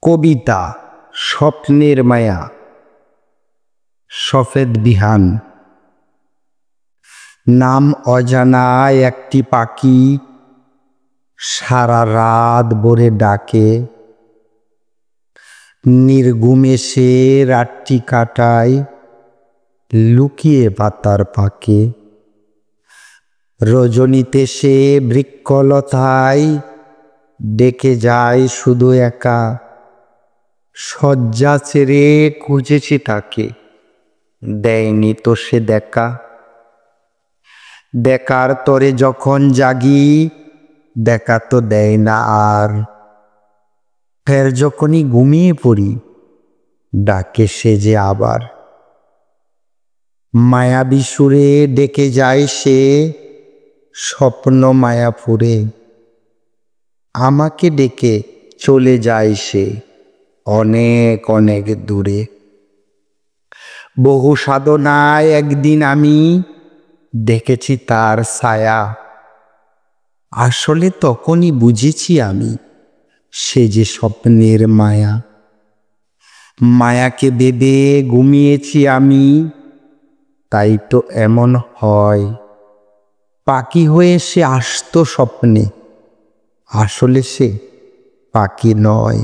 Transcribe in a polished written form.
কবিতা স্বপ্নের মায়া। সফেদ বিহান। নাম অজানা একটি পাখি সারা রাত ভরে ডাকে, নির্ঘুমে সে রাতটি কাটায় লুকিয়ে পাতার ফাঁকে। রজনীতে সে বৃক্ষলতায় ডেকে যায় শুধু একা, শয্যা ছেড়ে খুঁজেছি তাকে, দেয়নি তো সে দেখা। দেখার তরে যখন জাগি দেখা তো দেয় না আর, ফের যখনই ঘুমিয়ে পড়ি ডাকে সে যে আবার। মায়াবী সুরে ডেকে যায় সে স্বপ্ন মায়াপুরে, আমাকে ডেকে চলে যায় সে অনেক অনেক দূরে। বহু সাধনায় একদিন আমি দেখেছি তার ছায়া, আসলে তখনই বুঝেছি আমি সে যে স্বপ্নের মায়া। মায়াকে ভেবে ঘুমিয়েছি আমি, তাই তো এমন হয়। পাখি হয়ে সে আসতো স্বপ্নে, আসলে সে পাখি নয়।